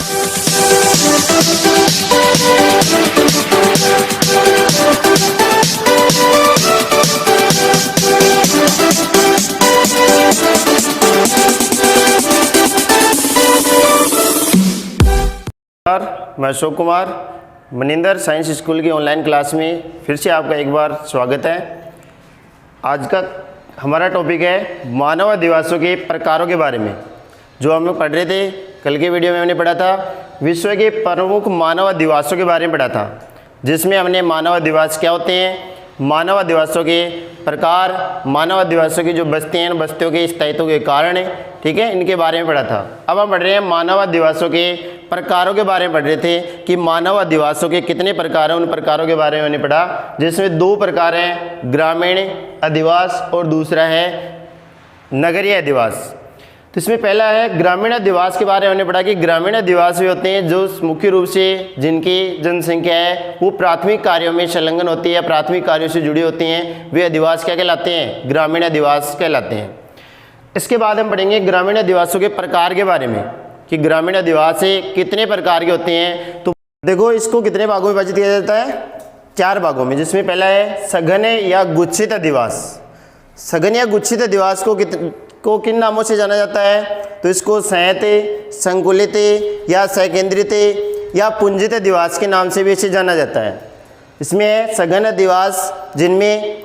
मैं Ashok Kumar Maninder science school की online class में फिर से आपका एक बार स्वागत है। आज का हमारा टॉपिक है मानव अधिवासों के प्रकारों के बारे में। जो हम लोग पढ़ रहे थे कल के वीडियो में हमने पढ़ा था विश्व के प्रमुख मानव अधिवासों के बारे में पढ़ा था, जिसमें हमने मानव अधिवास क्या होते हैं, मानव अधिवासों के प्रकार, मानव अधिवासों की जो बस्तियाँ हैं बस्तियों के स्थायित्व के कारण, ठीक है, इनके बारे में पढ़ा था। अब हम पढ़ रहे हैं मानव अधिवासों के प्रकारों के बारे में पढ़ रहे थे कि मानव अधिवासों के कितने प्रकार हैं। उन प्रकारों के बारे में मैंने पढ़ा, जिसमें दो प्रकार हैं, ग्रामीण अधिवास और दूसरा है नगरीय अधिवास। तो इसमें पहला है ग्रामीण अधिवास के बारे में हमने पढ़ा कि ग्रामीण अधिवास वे होते हैं जो मुख्य रूप से जिनकी जनसंख्या है वो प्राथमिक कार्यों में संलग्न होती है या प्राथमिक कार्यों से जुड़ी होती हैं, वे अधिवास क्या कहलाते हैं, ग्रामीण अधिवास कहलाते हैं। इसके बाद हम पढ़ेंगे ग्रामीण अधिवासों के प्रकार के बारे में कि ग्रामीण अधिवास कितने प्रकार के होते हैं। तो देखो इसको कितने भागों में विभाजित किया जाता है, 4 भागों में, जिसमें पहला है सघन या गुच्छित अधिवास। सघन या गुच्छित अधिवास को किन नामों से जाना जाता है, तो इसको संहत, संकुलित या सकेंद्रित या पुंजित अधिवास के नाम से भी इसे जाना जाता है। इसमें है सघन अधिवास जिनमें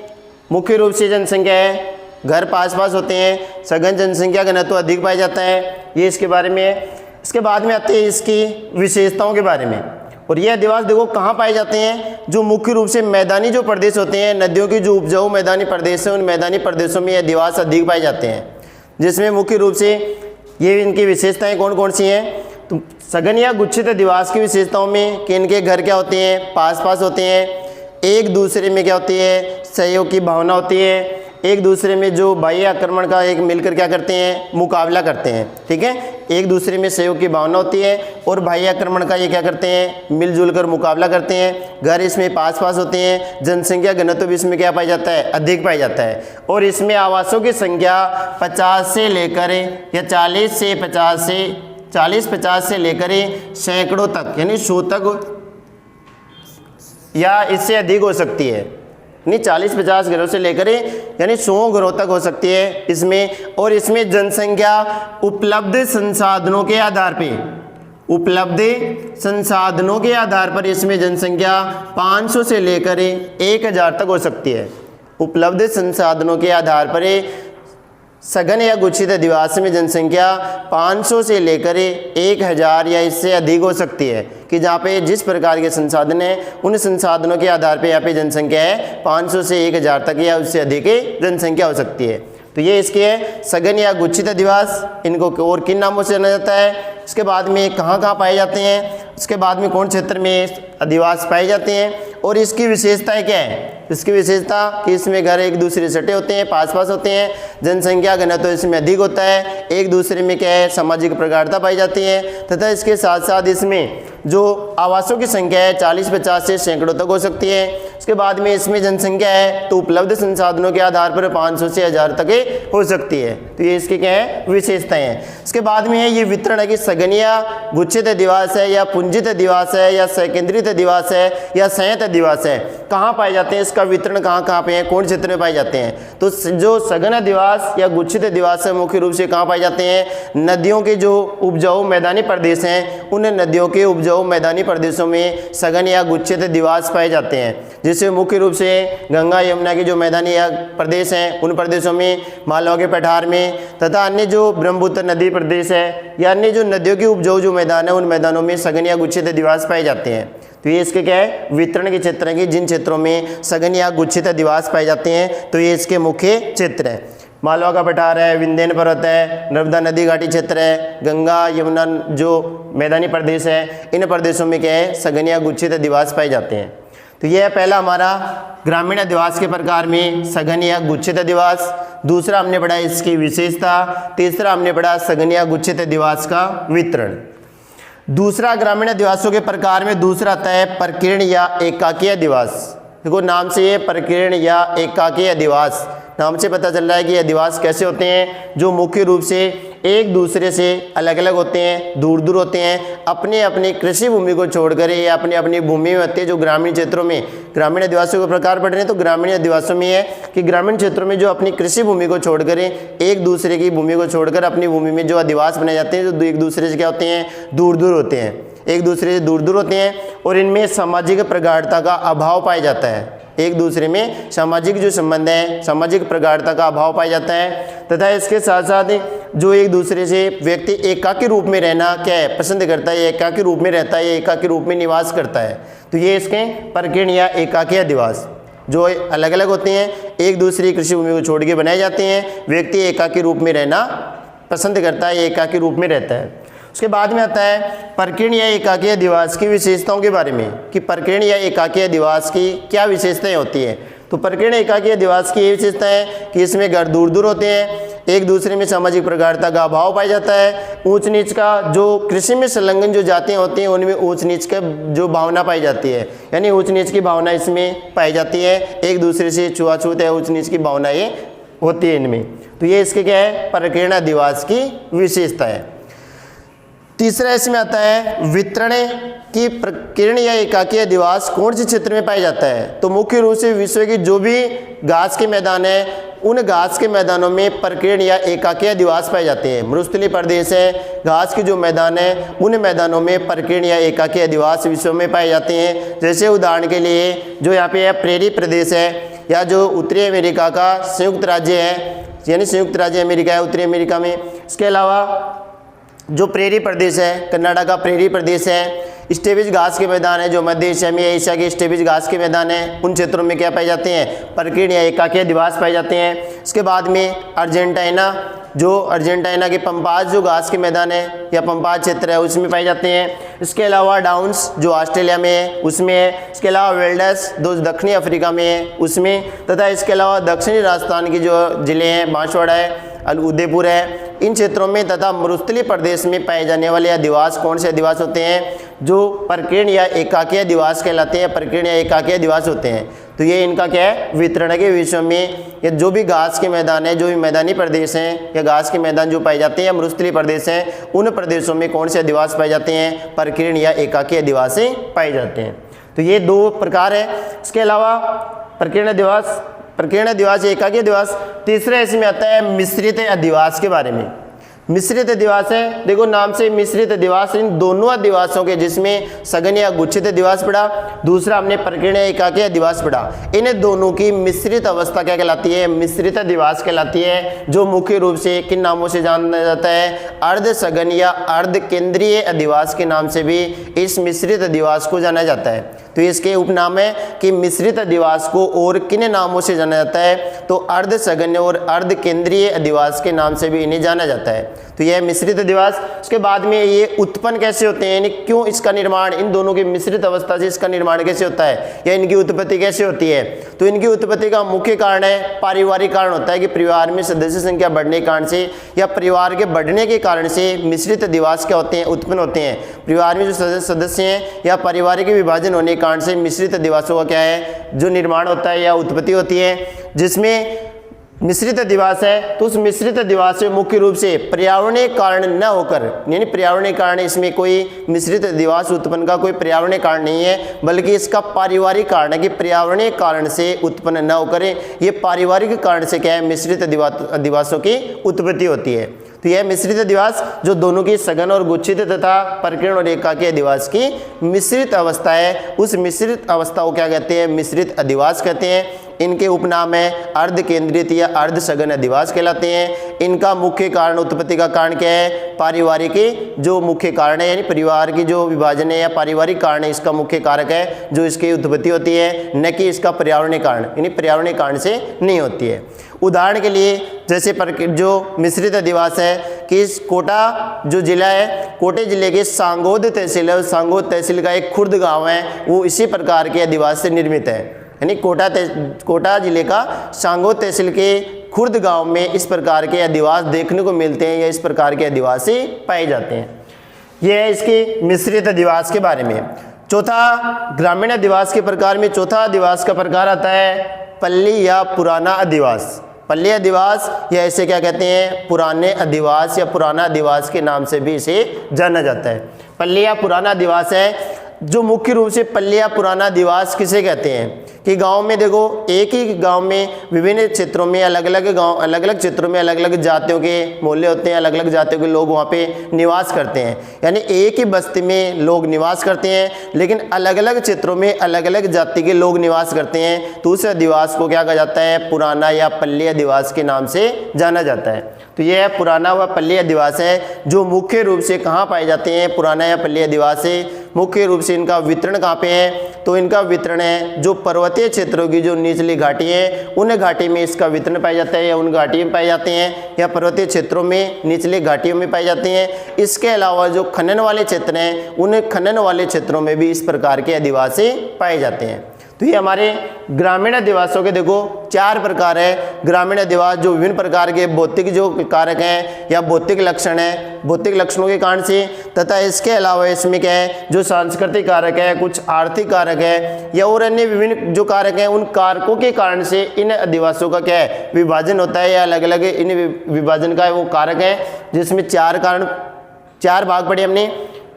मुख्य रूप से जनसंख्या है, घर पास पास होते हैं, सघन जनसंख्या घनत्व अधिक पाया जाता है, ये इसके बारे में है। इसके बाद में आते हैं इसकी विशेषताओं के बारे में। और ये अधिवास देखो कहाँ पाए जाते हैं, जो मुख्य रूप से मैदानी जो प्रदेश होते हैं, नदियों की जो उपजाऊ मैदानी प्रदेश हैं, उन मैदानी प्रदेशों में ये अधिवास अधिक पाए जाते हैं। जिसमें मुख्य रूप से ये इनकी विशेषताएं कौन कौन सी हैं, तो सघन या गुच्छित अधिवास की विशेषताओं में कि इनके घर क्या होते हैं, पास पास होते हैं, एक दूसरे में क्या होती है, सहयोग की भावना होती है, एक दूसरे में जो बाह्य आक्रमण का एक मिलकर क्या करते हैं, मुकाबला करते हैं, ठीक है, एक दूसरे में सहयोग की भावना होती है और बाह्य आक्रमण का ये क्या करते हैं, मिलजुल कर मुकाबला करते हैं। घर इसमें पास पास होते हैं, जनसंख्या घनत्व भी इसमें क्या पाया जाता है, अधिक पाया जाता है। और इसमें आवासों की संख्या 50 से लेकर या 40-50 से लेकर सैकड़ों तक यानी 100 तक या इससे अधिक हो सकती है, यानी 40-50 घरों से लेकर यानी 100 घरों तक हो सकती है इसमें। और इसमें जनसंख्या उपलब्ध संसाधनों के आधार पे, उपलब्ध संसाधनों के आधार पर इसमें जनसंख्या 500 से लेकर 1000 तक हो सकती है। उपलब्ध संसाधनों के आधार पर सघन या गुच्छित अधिवास में जनसंख्या 500 से लेकर 1000 या इससे अधिक हो सकती है, कि जहाँ पे जिस प्रकार के संसाधन हैं उन संसाधनों के आधार पे यहाँ पे जनसंख्या है 500 से 1000 तक या उससे अधिक जनसंख्या हो सकती है। तो ये इसके है सघन या गुच्छित अधिवास। इनको और किन नामों से जाना जाता है, इसके बाद में कहाँ कहाँ पाए जाते हैं, उसके बाद में कौन क्षेत्र में अधिवास पाए जाते हैं और इसकी विशेषताएं क्या है। इसकी विशेषता कि इसमें घर एक दूसरे से सटे होते हैं, पास पास होते हैं, जनसंख्या घनत्व तो इसमें अधिक होता है, एक दूसरे में क्या है, सामाजिक प्रगाढ़ता पाई जाती है, तथा इसके साथ साथ इसमें जो आवासों की संख्या है 40-50 से सैकड़ों तक हो सकती है। इसके बाद में इसमें जनसंख्या है तो उपलब्ध संसाधनों के आधार पर 500 से 1000 तक हो सकती है। तो ये इसके क्या है, विशेषताएं हैं। इसके बाद में है ये वितरण है कि सघन या गुच्छित अधिवास है या पुंजित अधिवास है या सकेंद्रित अधिवास है या संहत अधिवास है, कहाँ पाए जाते हैं, इसका वितरण कहाँ कहाँ पे है, कौन क्षेत्र में पाए जाते हैं। तो जो सघन अधिवास या गुच्छित अधिवास है मुख्य रूप से कहाँ पाए जाते हैं, नदियों के जो उपजाऊ मैदानी प्रदेश हैं उन नदियों के उपजाऊ मैदानी प्रदेशों में सघन या गुच्छित अधिवास पाए जाते हैं। जिससे मुख्य रूप से गंगा यमुना के जो मैदानी प्रदेश हैं उन प्रदेशों में, मालवा के पठार में, तथा अन्य जो ब्रह्मपुत्र नदी प्रदेश है या अन्य जो नदियों के उपजाऊ जो मैदान है उन मैदानों में सघन या गुच्छित अधिवास पाए जाते हैं। तो ये इसके क्या है, वितरण के क्षेत्र हैं कि जिन क्षेत्रों में सघन या गुच्छित अधिवास पाए जाते हैं तो ये इसके मुख्य क्षेत्र हैं। मालवा का पठार है, विंध्यन पर्वत है, नर्मदा नदी घाटी क्षेत्र है, गंगा यमुना जो मैदानी प्रदेश है, इन प्रदेशों में क्या है, सघन या गुच्छित अधिवास पाए जाते हैं। तो यह है पहला हमारा ग्रामीण अधिवास के प्रकार में सघन या गुच्छित अधिवास। दूसरा हमने पढ़ा इसकी विशेषता। तीसरा हमने पढ़ा सघन या गुच्छित अधिवास का वितरण। दूसरा ग्रामीण अधिवासों के प्रकार में दूसरा आता है प्रकीर्ण या एकाकी अधिवास। देखो नाम से ये प्रकीर्ण या एकाकी अधिवास, नाम से पता चल रहा है कि अधिवास कैसे होते हैं, जो मुख्य रूप से एक दूसरे से अलग अलग होते हैं, दूर दूर होते हैं, अपने अपनी कृषि भूमि को छोड़कर या अपनी अपनी भूमि में होते हैं। जो ग्रामीण क्षेत्रों में ग्रामीण आदिवासियों के प्रकार पढ़ रहे हैं तो ग्रामीण आदिवासियों में है कि ग्रामीण क्षेत्रों में जो अपनी कृषि भूमि को छोड़कर एक दूसरे की भूमि को छोड़कर अपनी भूमि में जो आदिवास बनाए जाते हैं जो एक दूसरे से क्या होते हैं, दूर दूर होते हैं, एक दूसरे से दूर दूर होते हैं और इनमें सामाजिक प्रगाढ़ता का अभाव पाया जाता है। एक दूसरे में सामाजिक जो संबंध है, सामाजिक प्रगाढ़ता का अभाव पाया जाता है तथा इसके साथ साथ जो एक दूसरे से व्यक्ति एकाकी रूप में रहना क्या है, पसंद करता है, एकाकी रूप में रहता है, एकाकी रूप में निवास करता है। तो ये इसके परकीण या एकाकी आदिवास जो अलग अलग होते हैं, एक दूसरी कृषि भूमि को छोड़ के बनाए जाते हैं। व्यक्ति एकाकी रूप में रहना पसंद करता है, एकाकी रूप में रहता है। उसके बाद में आता है परकीण या एकाकी आदिवास की विशेषताओं के बारे में कि परकीण या एकाकी आदिवास की क्या विशेषताएं होती हैं। तो परकीण एकाकी आदिवास की ये विशेषता है कि इसमें घर दूर दूर होते हैं, एक दूसरे में सामाजिक प्रगाढ़ता का अभाव पाया जाता है, ऊंच नीच का जो कृषि में संलग्न जो जातियाँ होती हैं उनमें ऊंच नीच का जो भावना पाई जाती है, यानी ऊंच नीच की भावना इसमें पाई जाती है, एक दूसरे से छुआछूत है ऊंच नीच की भावना ये होती है इनमें। तो ये इसके क्या है, परकीण आदिवास की विशेषता है। तीसरा इसमें आता है वितरण की प्रकीर्ण या एकाकी आदिवास कौन से क्षेत्र में पाया जाता है। तो मुख्य रूप से विश्व की जो भी घास के मैदान है उन घास के मैदानों में परकीर्ण या एकाकी आदिवास पाए जाते हैं। मरुस्थलीय प्रदेश है, घास के जो मैदान है उन मैदानों में परकीर्ण या एकाकी आदिवास विश्व में पाए जाते हैं। जैसे उदाहरण के लिए जो यहाँ पे है प्रेरी प्रदेश है या जो उत्तरी अमेरिका का संयुक्त राज्य है, यानी संयुक्त राज्य अमेरिका है उत्तरी अमेरिका में। इसके अलावा जो प्रेरी प्रदेश है, कनाडा का प्रेरी प्रदेश है, स्टेपिज घास के मैदान है जो मध्य एशिया में एशिया के स्टेपिज घास के मैदान है, उन क्षेत्रों में क्या पाए जाते हैं, परकीर्ण या एकाकी आदिवास पाए जाते हैं। इसके बाद में अर्जेंटीना, जो अर्जेंटीना के पंपास जो घास के मैदान है या पंपास क्षेत्र है उसमें पाए जाते हैं। इसके अलावा डाउन्स जो ऑस्ट्रेलिया में है उसमें है। इसके अलावा वेल्डस जो दक्षिणी अफ्रीका में है उसमें, तथा इसके अलावा दक्षिणी राजस्थान के जो ज़िले हैं बांसवाड़ा है, उदयपुर है, इन क्षेत्रों में तथा मरुस्थलीय प्रदेश में पाए जाने वाले आदिवास कौन से आदिवास होते हैं, जो परकीर्ण या एकाकी आदिवास कहलाते हैं, परकीर्ण या एकाकी आदिवास होते हैं। तो ये इनका क्या है, वितरण के विषय में या जो भी घास के मैदान है, जो भी मैदानी प्रदेश हैं या घास के मैदान जो पाए जाते हैं या मरुस्थलीय प्रदेश हैं उन प्रदेशों में कौन से आदिवास पाए जाते हैं, परकीर्ण या एकाकी आदिवासी पाए जाते हैं। तो ये दो प्रकार है। इसके अलावा परकीर्ण आदिवास एकाकी आदिवास। तीसरा इसमें आता है मिश्रित आदिवास के बारे में। मिश्रित आदिवास है, देखो नाम से मिश्रित आदिवास, इन दोनों आदिवासों के जिसमें सघन या गुच्छित आदिवास पढ़ा, दूसरा हमने परकीर्ण या एकाकी आदिवास पढ़ा, इन दोनों की मिश्रित अवस्था क्या कहलाती है, मिश्रित आदिवास कहलाती है, जो मुख्य रूप से किन नामों से जाना जाता है, अर्ध सघन या अर्ध केंद्रीय आदिवास के नाम से भी इस मिश्रित आदिवास को जाना जाता है। तो इसके उपनाम है कि मिश्रित आदिवास को और किन नामों से जाना जाता है, तो अर्ध सघन और अर्ध केंद्रीय आदिवास के नाम से भी इन्हें जाना जाता है। तो यह मिश्रित आदिवास। उसके बाद में ये उत्पन्न कैसे होते हैं, यानी क्यों इसका निर्माण, इन दोनों की मिश्रित अवस्था से इसका निर्माण कैसे होता है या इनकी उत्पत्ति कैसे होती है। तो इनकी उत्पत्ति का मुख्य कारण है पारिवारिक कारण होता है कि परिवार में सदस्य संख्या बढ़ने के कारण से या परिवार के बढ़ने के कारण से मिश्रित आदिवास क्या होते हैं, उत्पन्न होते हैं। परिवार में जो सदस्य हैं या परिवार के विभाजन होने के कारण से मिश्रित आदिवासों का क्या है, जो निर्माण होता है या उत्पत्ति होती है। जिसमें मिश्रित आदिवास है तो उस मिश्रित आदिवास में मुख्य रूप से पर्यावरणीय कारण न होकर, यानी पर्यावरणीय कारण, इसमें कोई मिश्रित आदिवास उत्पन्न का कोई पर्यावरणीय कारण नहीं है, बल्कि इसका पारिवारिक कारण है कि पर्यावरणीय कारण से उत्पन्न न होकर ये पारिवारिक कारण से क्या है, मिश्रित आदिवासों की उत्पत्ति होती है। तो यह मिश्रित आदिवास जो दोनों की सघन और गुच्छित तथा परकीर्ण और एकाकी आदिवास की मिश्रित अवस्था है, उस मिश्रित अवस्था को क्या कहते हैं, मिश्रित आदिवास कहते हैं। इनके उपनाम है अर्ध केंद्रित या अर्ध सघन आदिवास कहलाते हैं। इनका मुख्य कारण, उत्पत्ति का कारण क्या है, पारिवारिक जो मुख्य कारण है, यानी परिवार की जो विभाजन है या पारिवारिक कारण है, इसका मुख्य कारक है जो इसकी उत्पत्ति होती है, न कि इसका पर्यावरणीय कारण, यानी पर्यावरणीय कारण से नहीं होती है। उदाहरण के लिए जैसे जो मिश्रित आदिवास है कि इस कोटा जो जिला है, कोटे जिले के सांगोद तहसील है, सांगोद तहसील का एक खुर्द गाँव है, वो इसी प्रकार के आदिवास से निर्मित है। यानी कोटा जिले का सांगोद तहसील के खुर्द गांव में इस प्रकार के आदिवास देखने को मिलते हैं या इस प्रकार के आदिवासी पाए जाते हैं। यह है इसके मिश्रित आदिवास के बारे में। चौथा ग्रामीण आदिवास के प्रकार में चौथा आदिवास का प्रकार आता है पल्ली या पुराना आदिवास। पल्ली अधिवास या इसे क्या कहते हैं, पुराने अधिवास या पुराना अधिवास के नाम से भी इसे जाना जाता है। पल्ली या पुराना अधिवास है। जो मुख्य रूप से पल्ली या पुराना अधिवास किसे कहते हैं कि गांव में देखो, एक ही गांव में विभिन्न क्षेत्रों में अलग अलग क्षेत्रों में अलग अलग जातियों के मोहल्ले होते हैं, अलग अलग जातियों के लोग वहाँ पे निवास करते हैं। यानी एक ही बस्ती में लोग निवास करते हैं, लेकिन अलग अलग क्षेत्रों में अलग अलग जाति के लोग निवास करते हैं, तो उस अधिवास को क्या कहा जाता है, पुराना या पल्ली अधिवास के नाम से जाना जाता है। तो यह पुराना व पल्ली अधिवास है, जो मुख्य रूप से कहाँ पाए जाते हैं, पुराना या पल्ली अधिवास है। मुख्य रूप से इनका वितरण कहाँ पे है, तो इनका वितरण है जो पर्वतीय क्षेत्रों की जो निचली घाटी है, उन घाटी में इसका वितरण पाया जाता है, या उन घाटी में पाए जाते हैं, या पर्वतीय क्षेत्रों में निचली घाटियों में पाए जाते हैं। इसके अलावा जो खनन वाले क्षेत्र हैं, उन खनन वाले क्षेत्रों में भी इस प्रकार के अधिवास पाए जाते हैं। तो ये हमारे ग्रामीण अधिवासों के देखो 4 प्रकार है। ग्रामीण अधिवास जो विभिन्न प्रकार के भौतिक जो कारक हैं या भौतिक लक्षण है, भौतिक लक्षणों के कारण से, तथा इसके अलावा इसमें क्या है, जो सांस्कृतिक कारक है, कुछ आर्थिक कारक है, या और अन्य विभिन्न जो कारक हैं, उन कारकों के कारण से इन अधिवासों का क्या है, विभाजन होता है, या अलग अलग इन विभाजन का वो कारक है, जिसमें 4 भाग पढ़े हमने।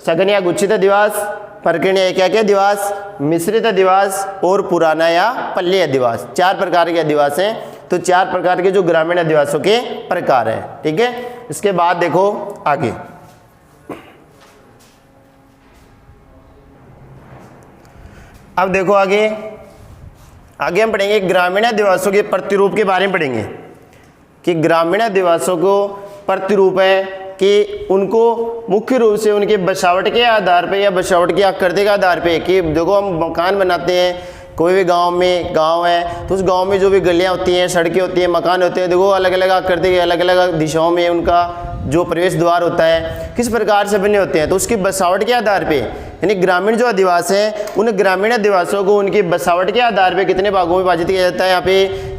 सघन या गुच्छित अधिवास, प्रकीर्णन क्या क्या अधिवास, मिश्रित अधिवास और पुराना या पल्ली अधिवास। 4 प्रकार के अधिवास हैं। तो 4 प्रकार के जो ग्रामीण अधिवासों के प्रकार हैं। ठीक है, इसके बाद देखो आगे, अब देखो आगे हम पढ़ेंगे ग्रामीण अधिवासों के प्रतिरूप के बारे में पढ़ेंगे कि ग्रामीण अधिवासों को प्रतिरूप है कि उनको मुख्य रूप से उनके बसावट के आधार पे या बसावट की आकृति के आधार पे, कि देखो हम मकान बनाते हैं, कोई भी गांव में गांव है तो उस गांव में जो भी गलियां होती हैं, सड़कें होती हैं, मकान होते हैं, देखो अलग अलग आकृति के अलग अलग दिशाओं में उनका जो प्रवेश द्वार होता है किस प्रकार से बने होते हैं, तो उसकी बसावट के आधार पे, यानी ग्रामीण जो अधिवास है उन ग्रामीण अधिवासों को उनकी बसावट के आधार पे कितने भागों में विभाजित किया जाता है।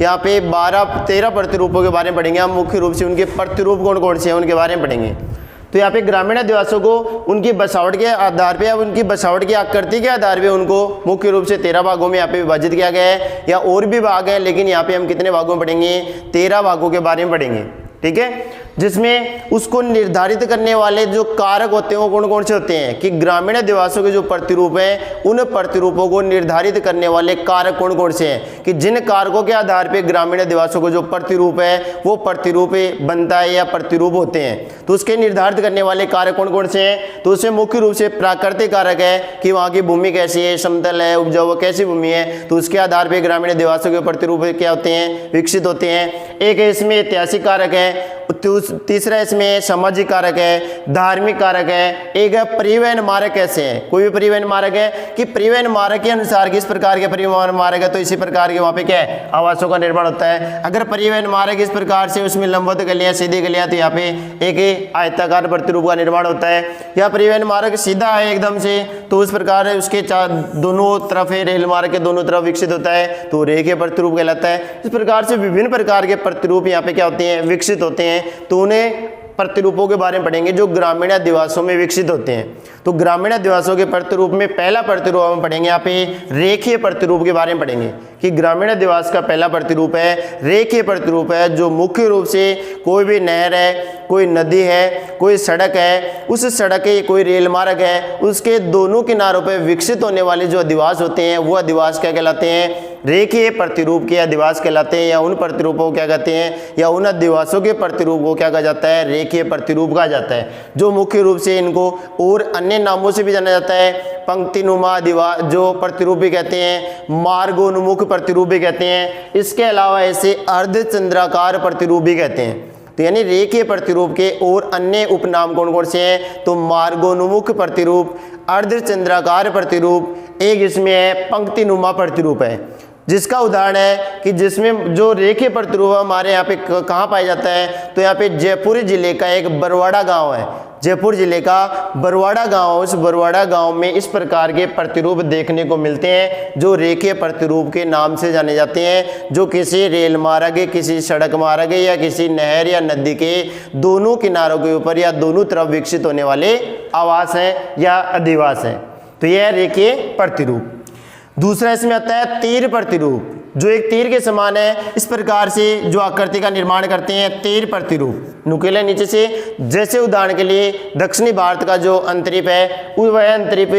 यहाँ पे 12-13 प्रतिरूपों के बारे में पढ़ेंगे हम। मुख्य रूप से उनके प्रतिरूप कौन कौन से हैं उनके बारे में पढ़ेंगे। तो यहाँ पे ग्रामीण अधिवासों को उनकी बसावट के आधार पे या उनकी बसावट की आकृति के आधार पे उनको मुख्य रूप से 13 भागों में यहाँ पे विभाजित किया गया है, या और भी भाग है, लेकिन यहाँ पे हम कितने भागों में पढ़ेंगे, 13 भागों के बारे में पढ़ेंगे। ठीक है, जिसमें उसको निर्धारित करने वाले जो कारक होते हैं वो कौन कौन से होते हैं कि ग्रामीण अधिवासों के जो प्रतिरूप हैं उन प्रतिरूपों को निर्धारित करने वाले कारक कौन कौन से हैं, कि जिन कारकों के आधार पे ग्रामीण अधिवासों को जो प्रतिरूप है वो प्रतिरूप बनता है या प्रतिरूप होते हैं। तो उसके निर्धारित करने वाले कारक कौन कौन से हैं, तो उसमें मुख्य रूप से प्राकृतिक कारक है कि वहाँ की भूमि कैसी है, समतल है, उपजाऊ कैसी भूमि है, तो उसके आधार पर ग्रामीण अधिवासों के प्रतिरूप क्या होते हैं, विकसित होते हैं। एक है इसमें ऐतिहासिक कारक है, तीसरा इसमें सामाजिक कारक है, धार्मिक कारक है, एक है परिवहन मार्ग कैसे है, कोई भी परिवहन मार्ग है कि परिवहन मार्ग के अनुसार किस प्रकार के परिवहन मार्ग है, तो इसी प्रकार के वहाँ पे क्या है, आवासों का निर्माण होता है। अगर परिवहन मार्ग इस प्रकार से उसमें लंबवत गलियां सीधी गलियां, तो यहाँ पे एक आयताकार प्रतिरूप का निर्माण होता है। या परिवहन मार्ग सीधा है एकदम से, तो उस प्रकार उसके दोनों तरफ है, रेल मार्ग के दोनों तरफ विकसित होता है, तो रेखीय प्रतिरूप कहलाता है। इस प्रकार से विभिन्न प्रकार के प्रतिरूप यहाँ पे क्या होते हैं, विकसित होते हैं। तो उन्हें प्रतिरूपों के बारे में पढ़ेंगे जो ग्रामीण अधिवासों में विकसित होते हैं। तो ग्रामीण अधिवासों के प्रतिरूप में पहला प्रतिरूप हम पढ़ेंगे यहाँ पे रेखीय प्रतिरूप के बारे में पढ़ेंगे कि ग्रामीण अधिवास का पहला प्रतिरूप है रेखीय प्रतिरूप है, जो मुख्य रूप से कोई भी नहर है, कोई नदी है, कोई सड़क है, उस सड़क के कोई रेल मार्ग है, उसके दोनों किनारों पर विकसित होने वाले जो अधिवास होते हैं वो अधिवास क्या कहलाते हैं, रेखीय प्रतिरूप के अधिवास कहलाते हैं। या उन प्रतिरूपों को क्या कहते हैं, या उन अधिवासों के प्रतिरूप को क्या कहा जाता है, रेखीय प्रतिरूप कहा जाता है, जो मुख्य रूप से इनको और अन्य नामों से भी जाना जाता है। पंक्तिनुमा अधिवास जो प्रतिरूप भी कहते हैं, मार्गोन्मुख प्रतिरूप भी कहते हैं, इसके अलावा ऐसे अर्धचंद्राकार प्रतिरूप भी कहते हैं। तो यानी रेखीय प्रतिरूप के और अन्य उपनाम कौन कौन से हैं, तो मार्गोन्मुख प्रतिरूप, अर्धचंद्राकार प्रतिरूप, एक इसमें है पंक्तिनुमा प्रतिरूप है, जिसका उदाहरण है कि जिसमें जो रेखीय प्रतिरूप हमारे यहाँ पे कहाँ पाया जाता है, तो यहाँ पे जयपुर जिले का एक बरवाड़ा गांव है, जयपुर जिले का बरवाड़ा गांव, उस बरवाड़ा गांव में इस प्रकार के प्रतिरूप देखने को मिलते हैं जो रेखीय प्रतिरूप के नाम से जाने जाते हैं, जो किसी रेल मार्ग, किसी सड़क मार्ग या किसी नहर या नदी के दोनों किनारों के ऊपर या दोनों तरफ विकसित होने वाले आवास हैं या अधिवास हैं। तो यह रेखीय प्रतिरूप। दूसरा इसमें आता है तीर प्रतिरूप। जो एक तीर के समान है, इस प्रकार से जो आकृति का निर्माण करते हैं तीर प्रतिरूप। नुकीले नीचे से, जैसे उदाहरण के लिए दक्षिणी भारत का जो अंतरिप है वह अंतरिप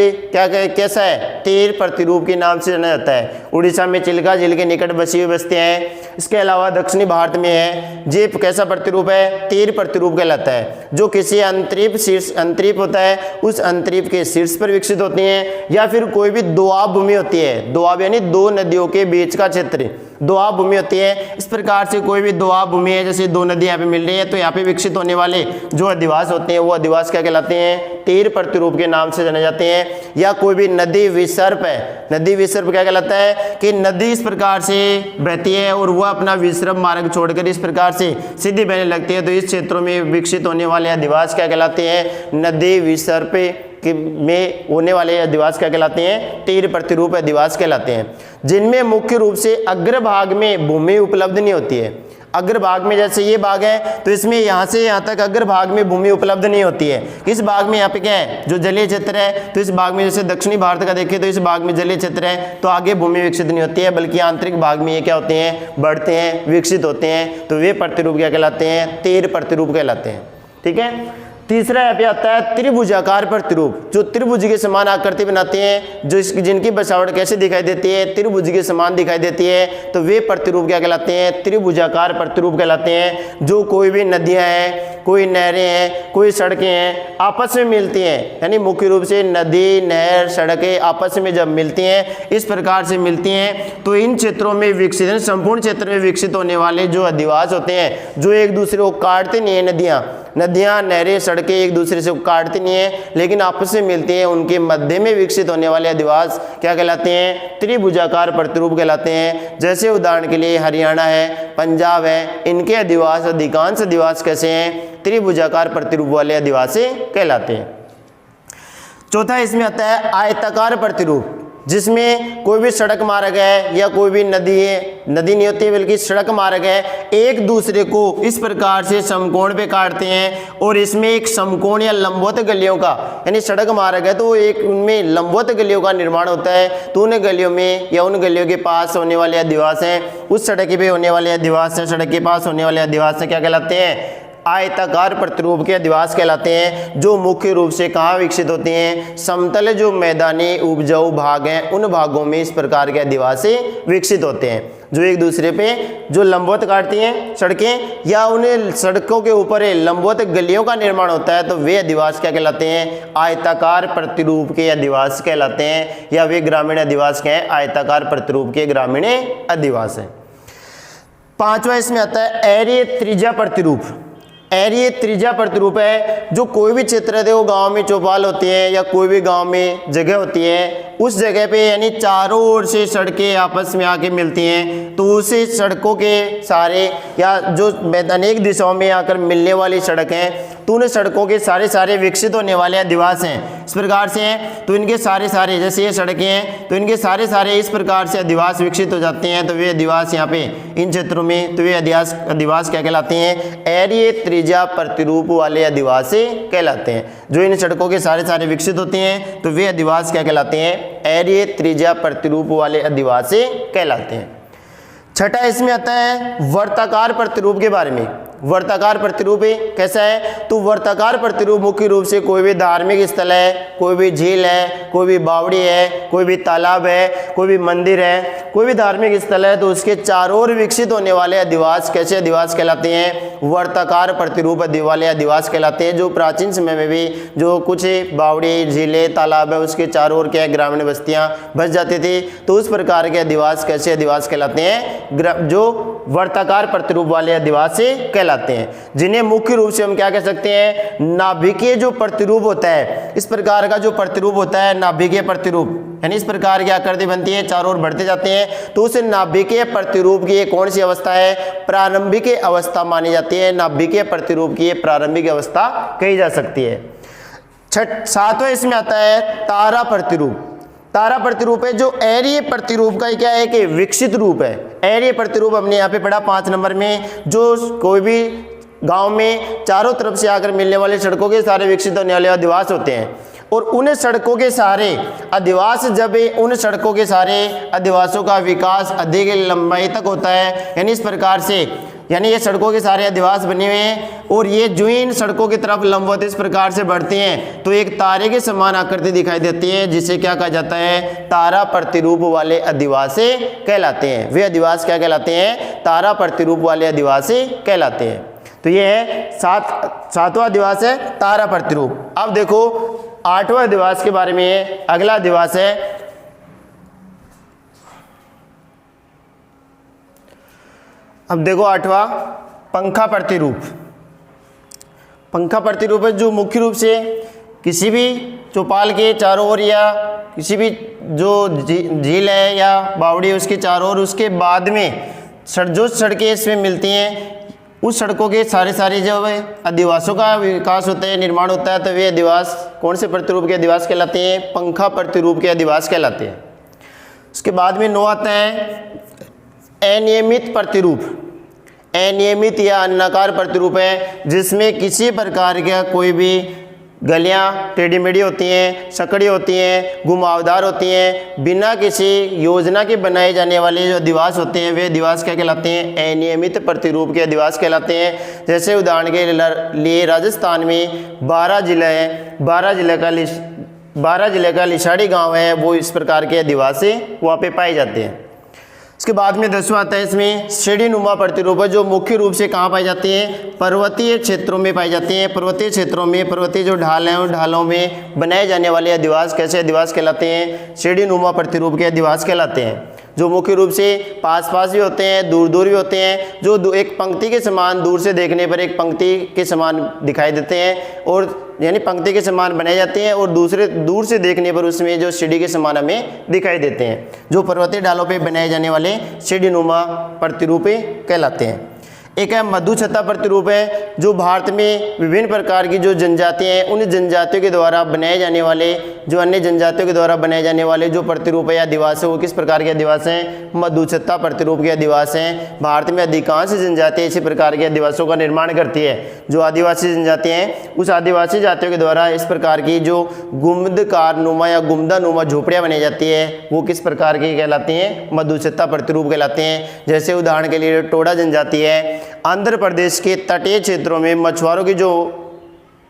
कैसा है, तीर प्रतिरूप के नाम से जाना जाता है। उड़ीसा में चिल्का झील के निकट बसी हुई बस्तियां हैं। इसके अलावा दक्षिणी भारत में है जे कैसा प्रतिरूप है, तीर प्रतिरूप कहलाता है, जो किसी अंतरिप होता है उस अंतरिप के शीर्ष पर विकसित होती हैं, या फिर कोई भी दोआब भूमि होती है, दोआब यानी दो नदियों के बीच का क्षेत्र, दोआब भूमि होती है। इस प्रकार से कोई भी दोआब भूमि है, जैसे दो नदी यहाँ पे मिल रही है, तो यहाँ पे विकसित होने वाले जो अधिवास होते हैं वो अधिवास क्या कहलाते हैं, तीर प्रतिरूप के नाम से जाने जाते हैं। या कोई भी नदी विसर्प है, नदी विसर्प क्या कहलाता है कि नदी इस प्रकार से बहती है और वह अपना विसर्प मार्ग छोड़कर इस प्रकार से सीधी बहने लगती है, तो इस क्षेत्रों में विकसित होने वाले अधिवास क्या कहलाते हैं, नदी विसर्प में होने वाले अधिवास क्या कहलाते हैं, तीर प्रतिरूप अधिवास कहलाते हैं, जिनमें मुख्य रूप से अग्रभाग में भूमि उपलब्ध नहीं होती है। अग्रभाग में जैसे ये भाग है तो इसमें यहाँ से यहाँ तक अग्रभाग में भूमि उपलब्ध नहीं होती है। इस भाग में यहाँ पे क्या है, जो जलीय क्षेत्र है, तो इस भाग में जैसे दक्षिणी भारत का देखें तो इस भाग में जलीय क्षेत्र है, तो आगे भूमि विकसित नहीं होती है, बल्कि आंतरिक भाग में ये क्या होते हैं, बढ़ते हैं, विकसित होते हैं, तो वे प्रतिरूप क्या कहलाते हैं, तीर प्रतिरूप कहलाते हैं। ठीक है। तीसरा यहाँ पे आता है त्रिभुजाकार प्रतिरूप, जो त्रिभुज के समान आकृति बनाते हैं, जो जिनकी बसावट कैसे दिखाई देती है, त्रिभुज के समान दिखाई देती है, तो वे प्रतिरूप क्या कहलाते हैं, त्रिभुजाकार प्रतिरूप कहलाते हैं। जो कोई भी नदियाँ हैं, कोई नहरें हैं, कोई सड़कें हैं, आपस में मिलती हैं, यानी मुख्य रूप से नदी, नहर, सड़कें आपस में जब मिलती हैं, इस प्रकार से मिलती हैं, तो इन क्षेत्रों में विकसित, संपूर्ण क्षेत्र में विकसित होने वाले जो अधिवास होते हैं, जो एक दूसरे को काटते नहीं है, नदियाँ, नहरें, सड़कें एक दूसरे से काटती नहीं है, लेकिन आपस में मिलती हैं, उनके मध्य में विकसित होने वाले अधिवास क्या कहलाते हैं, त्रिभुजाकार प्रतिरूप कहलाते हैं। जैसे उदाहरण के लिए हरियाणा है, पंजाब है, इनके अधिवास, अधिकांश अधिवास कैसे हैं, त्रिभुजाकार प्रतिरूप वाले अधिवास कहलाते हैं। चौथा इसमें आता है आयताकार प्रतिरूप, जिसमें कोई भी सड़क मार्ग है या कोई भी नदी है, नदी नहीं होती बल्कि सड़क मार्ग है, एक दूसरे को इस प्रकार से समकोण पे काटते हैं, और इसमें एक समकोण या लंबवत गलियों का, यानी सड़क मार्ग है तो एक उनमें लंबवत गलियों का निर्माण होता है, तो उन गलियों में या उन गलियों के पास होने वाले अधिवास हैं, उस सड़क पे होने वाले अधिवास हैं, सड़क के पास होने वाले अधिवास से क्या कहलाते हैं, आयताकार प्रतिरूप के अधिवास कहलाते हैं। जो मुख्य रूप से कहाँ विकसित होते हैं, समतल जो मैदानी उपजाऊ भाग हैं उन भागों में इस प्रकार के अधिवास विकसित होते हैं, जो एक दूसरे पे जो लंबवत काटती हैं सड़कें, या उन्हें सड़कों के ऊपर लंबवत गलियों का निर्माण होता है, तो वे अधिवास क्या कहलाते हैं, आयताकार प्रतिरूप के अधिवास कहलाते हैं, या वे ग्रामीण अधिवास क्या है, आयताकार प्रतिरूप के ग्रामीण अधिवास हैं। पांचवा इसमें आता है एरीय त्रिज्या प्रतिरूप। एरीय त्रिज्या प्रतिरूप है, जो कोई भी क्षेत्र है, वो गांव में चौपाल होती है या कोई भी गांव में जगह होती है, उस जगह पे यानी चारों ओर से सड़कें आपस में आके मिलती हैं, तो उसे सड़कों के सारे या जो अनेक दिशाओं में आकर मिलने वाली सड़क हैं, तो उन सड़कों के सारे विकसित होने वाले अधिवास हैं, इस प्रकार से हैं, तो इनके सारे जैसे ये सड़कें हैं, तो इनके सारे इस प्रकार से अधिवास विकसित हो जाते हैं, तो वे अधिवास यहाँ पे इन क्षेत्रों में, तो वे अधिवास क्या कहलाते हैं, एरीय त्रिज्या प्रतिरूप वाले अधिवास कहलाते हैं। जो इन सड़कों के सारे विकसित होते हैं, तो वे अधिवास क्या कहलाते हैं, एरीय त्रिज्या प्रतिरूप वाले अधिवास कहलाते हैं। छठा इसमें आता है वर्ताकार प्रतिरूप के बारे में। वर्ताकार प्रतिरूप कैसा है, तो वर्ताकार प्रतिरूप मुख्य रूप से कोई भी धार्मिक स्थल है, कोई भी झील है, कोई भी बावड़ी है, कोई भी तालाब है, कोई भी मंदिर है, कोई भी धार्मिक स्थल है, तो उसके चारों ओर विकसित होने वाले अधिवास कैसे अधिवास कहलाते हैं, वर्ताकार प्रतिरूप वाले अधिवास कहलाते हैं। जो प्राचीन समय में भी जो कुछ बावड़ी, झीलें, तालाब है, उसके चारों ओर क्या ग्रामीण बस्तियां बस जाती थी, तो उस प्रकार के अधिवास कैसे अधिवास कहलाते हैं, जो वर्ताकार प्रतिरूप वाले अधिवास कहलाते हैं, जिन्हें मुख्य रूप से हम क्या कह सकते हैं, नाभिकीय जो प्रतिरूप होता है, इस प्रकार का जो प्रतिरूप होता है नाभिकीय प्रतिरूप, यानी इस प्रकार की आकृति बनती है, चारों ओर बढ़ते जाते हैं, तो उस नाभिकीय प्रतिरूप की कौन सी अवस्था है, प्रारंभिक अवस्था मानी जाती है। नाभिकीय प्रतिरूप की प्रारंभिक अवस्था कही जा सकती है। सातवां इसमें आता है तारा प्रतिरूप। तारा प्रतिरूप है जो एरीय प्रतिरूप का क्या है कि विकसित रूप है। एरीय प्रतिरूप हमने यहाँ पे पढ़ा 5 नंबर में, जो कोई भी गांव में चारों तरफ से आकर मिलने वाली सड़कों के सारे विकसित होने वाले अधिवास होते हैं। और उन सड़कों के सहारे अधिवास, जब उन सड़कों के सहारे अधिवासों का विकास अधिक लंबाई तक होता है, यानी इस प्रकार से, यानी ये सड़कों के सारे अधिवास बने हुए हैं और ये जो इन सड़कों की तरफ लंबवत इस प्रकार से बढ़ती हैं तो एक तारे के समान आकृति दिखाई देती है, जिसे क्या कहा जाता है, तारा प्रतिरूप वाले अधिवास कहलाते हैं। वे अधिवास क्या कहलाते हैं, तारा प्रतिरूप वाले अधिवास कहलाते हैं। तो ये है सातवां अधिवास है तारा प्रतिरूप। अब देखो 8वां अधिवास के बारे में है। अगला अधिवास है, अब देखो 8वां पंखा प्रतिरूप। पंखा प्रतिरूप है जो मुख्य रूप से किसी भी चौपाल के चारों ओर या किसी भी जो झील है या बावड़ी है उसके चारों ओर, उसके बाद में जो सड़कें इसमें मिलती हैं उस सड़कों के सारे जो अधिवासों का विकास होता है, निर्माण होता है, तो वे अधिवास कौन से प्रतिरूप के अधिवास कहलाते हैं, पंखा प्रतिरूप के अधिवास कहलाते हैं। उसके बाद में 9 आता है अनियमित प्रतिरूप। अनियमित या अनाकार प्रतिरूप है जिसमें किसी प्रकार का कोई भी गलियां टेढ़ी मेढ़ी होती हैं, सकड़ी होती हैं, घुमावदार होती हैं, बिना किसी योजना के बनाए जाने वाले जो अधिवास होते हैं वे अधिवास क्या कहलाते हैं, अनियमित प्रतिरूप के अधिवास कहलाते हैं। जैसे उदाहरण के लिए राजस्थान में 12 जिले हैं, 12 जिले का लिसाड़ी गांव है, वो इस प्रकार के अधिवास वहाँ पे पाए जाते हैं। इसके बाद में 10वां आता है इसमें सीढ़ी नुमा प्रतिरूप है जो मुख्य रूप से कहाँ पाई जाती है, पर्वतीय क्षेत्रों में पाई जाती हैं। पर्वतीय क्षेत्रों में पर्वतीय जो ढाल हैं उन ढालों में बनाए जाने वाले अधिवास कैसे अधिवास कहलाते हैं, सीढ़ी नुमा प्रतिरूप के अधिवास कहलाते हैं, जो मुख्य रूप से पास भी होते हैं, दूर भी होते हैं, जो एक पंक्ति के समान दूर से देखने पर एक पंक्ति के समान दिखाई देते हैं और यानी पंक्ति के समान बनाए जाते हैं और दूर से देखने पर उसमें जो सीढ़ी के समान हमें दिखाई देते हैं, जो पर्वतीय ढालों पे बनाए जाने वाले सीढ़ी नुमा प्रतिरूप कहलाते हैं। एक है मधुछत्ता प्रतिरूप है जो भारत में विभिन्न प्रकार की जो जनजातियाँ हैं उन जनजातियों के द्वारा बनाए जाने वाले, जो अन्य जनजातियों के द्वारा बनाए जाने वाले जो प्रतिरूप है या अधिवास है वो किस प्रकार के अधिवास हैं, मधुछत्ता प्रतिरूप के अधिवास हैं। भारत में अधिकांश जनजातियाँ इसी प्रकार के अधिवासों का निर्माण करती है। जो आदिवासी जनजातियाँ हैं उस आदिवासी जातियों के द्वारा इस प्रकार की जो गुम्बदकार नुमा या गुम्बदा नुमा झोपड़ियाँ बनाई जाती है वो किस प्रकार की कहलाती हैं, मधुछत्ता प्रतिरूप कहलाते हैं। जैसे उदाहरण के लिए टोडा जनजाति है, आंध्र प्रदेश के तटीय क्षेत्रों में मछुआरों के जो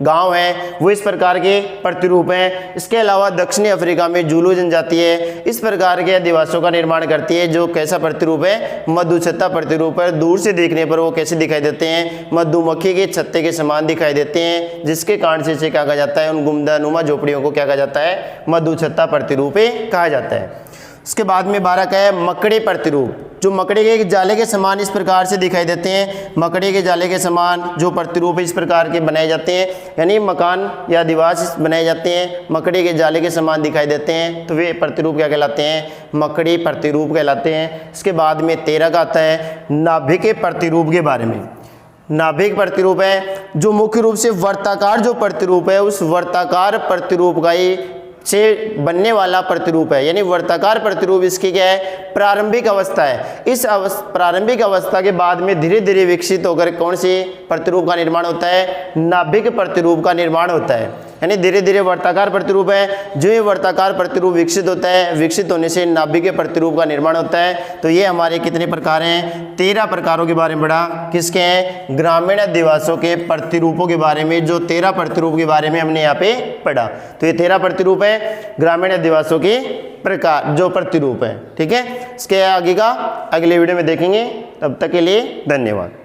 गांव हैं वो इस प्रकार के प्रतिरूप हैं। इसके अलावा दक्षिणी अफ्रीका में जूलू जनजाति है, इस प्रकार के अधिवासों का निर्माण करती है जो कैसा प्रतिरूप है, मधुछत्ता प्रतिरूप है। दूर से देखने पर वो कैसे दिखाई देते हैं, मधुमक्खी के छत्ते के समान दिखाई देते हैं, जिसके कारण से इसे क्या कहा जाता है, उन गुम्बदानुमा झोपड़ियों को क्या कहा जाता है, मधुछत्ता प्रतिरूप कहा जाता है। उसके बाद में 12 का है मकड़ी प्रतिरूप, जो मकड़ी के जाले के समान इस प्रकार से दिखाई देते हैं। मकड़ी के जाले के समान जो प्रतिरूप इस प्रकार के बनाए जाते हैं, यानी मकान या अधिवास बनाए जाते हैं मकड़ी के जाले के समान दिखाई देते हैं, तो वे प्रतिरूप क्या कहलाते हैं, मकड़ी प्रतिरूप कहलाते हैं। इसके बाद में 13 का आता है नाभिक प्रतिरूप के बारे में। नाभिक प्रतिरूप है जो मुख्य रूप से वर्ताकार जो प्रतिरूप है उस वर्ताकार प्रतिरूप का ही से बनने वाला प्रतिरूप है, यानी वर्ताकार प्रतिरूप इसकी क्या है, प्रारंभिक अवस्था है। इस प्रारंभिक अवस्था के बाद में धीरे धीरे विकसित होकर कौन सी प्रतिरूप का निर्माण होता है, नाभिक प्रतिरूप का निर्माण होता है। यानी धीरे धीरे वर्ताकार प्रतिरूप है, जो ये वर्ताकार प्रतिरूप विकसित होता है, विकसित होने से नाभिक प्रतिरूप का निर्माण होता है। तो ये हमारे कितने प्रकार हैं, 13 प्रकारों के बारे में पढ़ा। किसके हैं, ग्रामीण अधिवासों के प्रतिरूपों के बारे में, जो 13 प्रतिरूप के बारे में हमने यहाँ पे पढ़ा। तो ये 13 प्रतिरूप है ग्रामीण अधिवासों के प्रकार जो प्रतिरूप है। ठीक है, इसके आगे का अगले वीडियो में देखेंगे। तब तक के लिए धन्यवाद।